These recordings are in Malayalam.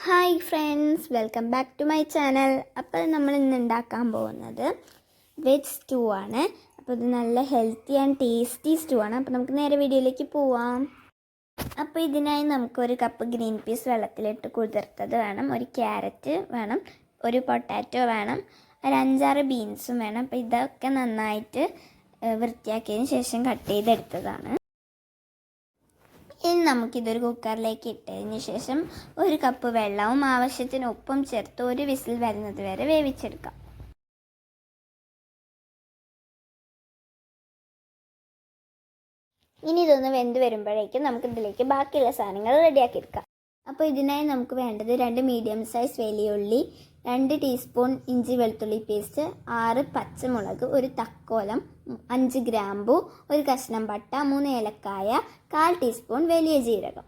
Hi friends, welcome back to my channel. അപ്പോൾ നമ്മൾ ഇന്ന് ഉണ്ടാക്കാൻ പോകുന്നത് വെജ് സ്റ്റൂ ആണ്. അപ്പോൾ ഇത് നല്ല ഹെൽത്തി ആൻഡ് ടേസ്റ്റി സ്റ്റൂ ആണ്. അപ്പോൾ നമുക്ക് നേരെ വീഡിയോയിലേക്ക് പോവാം. അപ്പോൾ ഇതിനായി നമുക്കൊരു കപ്പ് ഗ്രീൻ പീസ് വെള്ളത്തിലിട്ട് കുതിർത്തത് വേണം, ഒരു ക്യാരറ്റ് വേണം, ഒരു പൊട്ടാറ്റോ വേണം, ഒരു 5-6 ബീൻസും വേണം. അപ്പോൾ ഇതൊക്കെ നന്നായിട്ട് വൃത്തിയാക്കിയതിന് ശേഷം കട്ട് ചെയ്തെടുത്തതാണ്. ഇനി നമുക്കിതൊരു കുക്കറിലേക്ക് ഇട്ടതിന് ശേഷം ഒരു കപ്പ് വെള്ളവും ആവശ്യത്തിന് ഉപ്പും ചേർത്ത് ഒരു വിസിൽ വരുന്നത് വരെ വേവിച്ചെടുക്കാം. ഇനി ഇതൊന്ന് വെന്ത് വരുമ്പോഴേക്കും നമുക്കിതിലേക്ക് ബാക്കിയുള്ള സാധനങ്ങൾ റെഡിയാക്കിയെടുക്കാം. അപ്പോൾ ഇതിനായി നമുക്ക് വേണ്ടത് 2 മീഡിയം സൈസ് വലിയുള്ളി, 2 ടീസ്പൂൺ ഇഞ്ചി വെളുത്തുള്ളി പേസ്റ്റ്, 6 പച്ചമുളക്, ഒരു തക്കോലം, 5 ഗ്രാമ്പു, ഒരു കഷ്ണം പട്ട, 3 ഏലക്കായ, 1/4 ടീസ്പൂൺ വലിയ ജീരകം.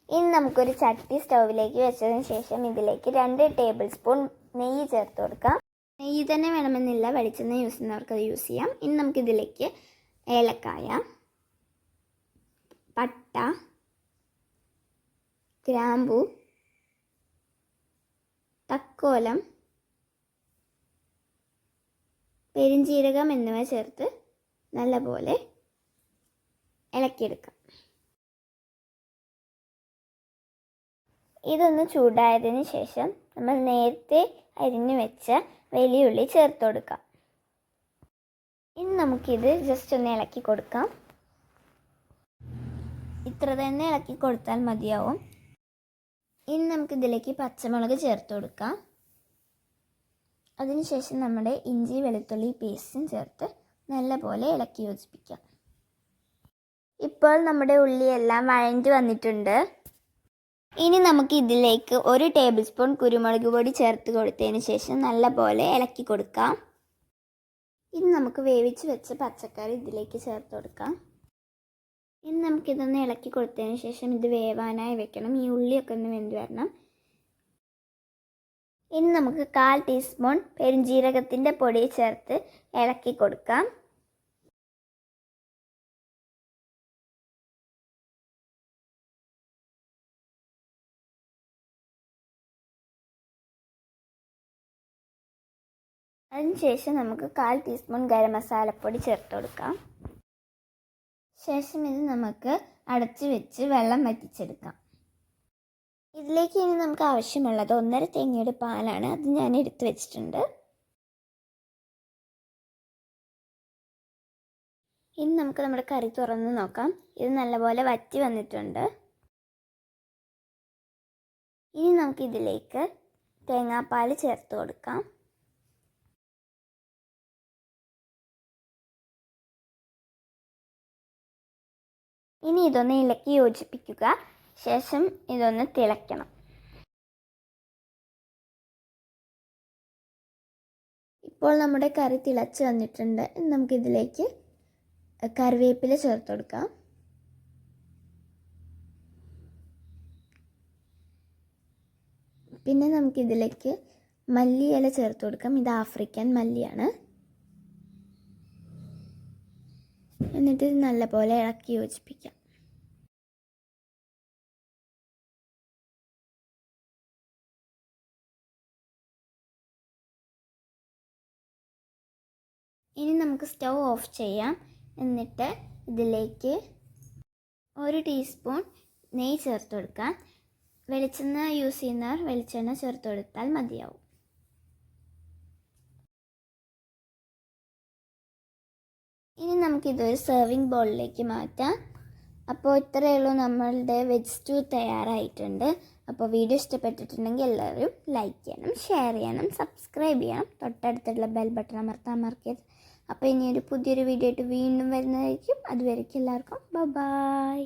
ഇനി നമുക്കൊരു ചട്ടി സ്റ്റൗവിലേക്ക് വെച്ചതിന് ശേഷം ഇതിലേക്ക് 2 ടേബിൾ സ്പൂൺ നെയ്യ് ചേർത്ത് കൊടുക്കാം. നെയ്യ് തന്നെ വേണമെന്നില്ല, വെളിച്ചെണ്ണ യൂസ് ചെയ്യുന്നവർക്ക് അത് യൂസ് ചെയ്യാം. ഇനി നമുക്കിതിലേക്ക് ഏലക്കായ, പട്ട, ഗ്രാമ്പു, തക്കോലം, പെരിഞ്ജീരകം എന്നിവ ചേർത്ത് നല്ലപോലെ ഇളക്കിയെടുക്കാം. ഇതൊന്ന് ചൂടായതിന് ശേഷം നമ്മൾ നേരത്തെ അരിഞ്ഞു വെച്ച വലിയുള്ളി ചേർത്ത് കൊടുക്കാം. ഇനി നമുക്കിത് ജസ്റ്റ് ഒന്ന് ഇളക്കി കൊടുക്കാം. ഇത്ര തന്നെ ഇളക്കി കൊടുത്താൽ മതിയാവും. ഇനി നമുക്കിതിലേക്ക് പച്ചമുളക് ചേർത്ത് കൊടുക്കാം. അതിനുശേഷം നമ്മുടെ ഇഞ്ചി വെളുത്തുള്ളി പേസ്റ്റും ചേർത്ത് നല്ലപോലെ ഇളക്കി യോജിപ്പിക്കാം. ഇപ്പോൾ നമ്മുടെ ഉള്ളിയെല്ലാം വഴഞ്ഞു വന്നിട്ടുണ്ട്. ഇനി നമുക്ക് ഇതിലേക്ക് 1 ടേബിൾ സ്പൂൺ കുരുമുളക് പൊടി ചേർത്ത് കൊടുത്തതിന് ശേഷം നല്ലപോലെ ഇളക്കി കൊടുക്കാം. ഇനി നമുക്ക് വേവിച്ച് വെച്ച പച്ചക്കറി ഇതിലേക്ക് ചേർത്ത് കൊടുക്കാം. ഇനി നമുക്കിതൊന്ന് ഇളക്കി കൊടുത്തതിന് ശേഷം ഇത് വേവാനായി വെക്കണം. ഈ ഉള്ളിയൊക്കെ ഒന്ന് വെന്ത് വരണം. ഇനി നമുക്ക് 1/4 ടീസ്പൂൺ പെരുംജീരകത്തിൻ്റെ പൊടി ചേർത്ത് ഇളക്കി കൊടുക്കാം. അതിനുശേഷം നമുക്ക് 1/4 ടീസ്പൂൺ ഗരം മസാലപ്പൊടി ചേർത്ത് കൊടുക്കാം. ശേഷം ഇത് നമുക്ക് അടച്ചു വെച്ച് വെള്ളം വറ്റിച്ചെടുക്കാം. ഇതിലേക്ക് ഇനി നമുക്ക് ആവശ്യമുള്ളത് 1.5 തേങ്ങയുടെ പാലാണ്. അത് ഞാൻ എടുത്തു വെച്ചിട്ടുണ്ട്. ഇനി നമുക്ക് നമ്മുടെ കറി തുറന്ന് നോക്കാം. ഇത് നല്ലപോലെ വറ്റി വന്നിട്ടുണ്ട്. ഇനി നമുക്ക് ഇതിലേക്ക് തേങ്ങാപ്പാൽ ചേർത്ത് കൊടുക്കാം. ഇനി ഇതൊന്ന് ഇളക്കി യോജിപ്പിക്കുക. ശേഷം ഇതൊന്ന് തിളയ്ക്കണം. ഇപ്പോൾ നമ്മുടെ കറി തിളച്ച് വന്നിട്ടുണ്ട്. നമുക്കിതിലേക്ക് കറിവേപ്പില ചേർത്ത് കൊടുക്കാം. പിന്നെ നമുക്കിതിലേക്ക് മല്ലിയില ചേർത്ത് കൊടുക്കാം. ഇത് ആഫ്രിക്കൻ മല്ലിയാണ്. എന്നിട്ട് നല്ലപോലെ ഇളക്കി യോജിപ്പിക്കാം. ഇനി നമുക്ക് സ്റ്റൗ ഓഫ് ചെയ്യാം. എന്നിട്ട് ഇതിലേക്ക് 1 ടീസ്പൂൺ നെയ്യ് ചേർത്ത് കൊടുക്കാം. വെളിച്ചെണ്ണ യൂസ് ചെയ്യുന്നവർ വെളിച്ചെണ്ണ ചേർത്ത് കൊടുത്താൽ മതിയാവും. ഇനി നമുക്കിതൊരു സെർവിങ് ബൗളിലേക്ക് മാറ്റാം. അപ്പോൾ ഇത്രയേ ഉള്ളൂ, നമ്മളുടെ വെജ് സ്റ്റൂ തയ്യാറായിട്ടുണ്ട്. അപ്പോൾ വീഡിയോ ഇഷ്ടപ്പെട്ടിട്ടുണ്ടെങ്കിൽ എല്ലാവരും ലൈക്ക് ചെയ്യണം, ഷെയർ ചെയ്യണം, സബ്സ്ക്രൈബ് ചെയ്യണം, തൊട്ടടുത്തുള്ള ബെൽ ബട്ടൺ അമർത്താൻ മറക്കരുത്. അപ്പോൾ ഇനിയൊരു പുതിയൊരു വീഡിയോ ആയിട്ട് വീണ്ടും വരുന്നതായിരിക്കും. അതുവരേക്കും എല്ലാവർക്കും ബൈ.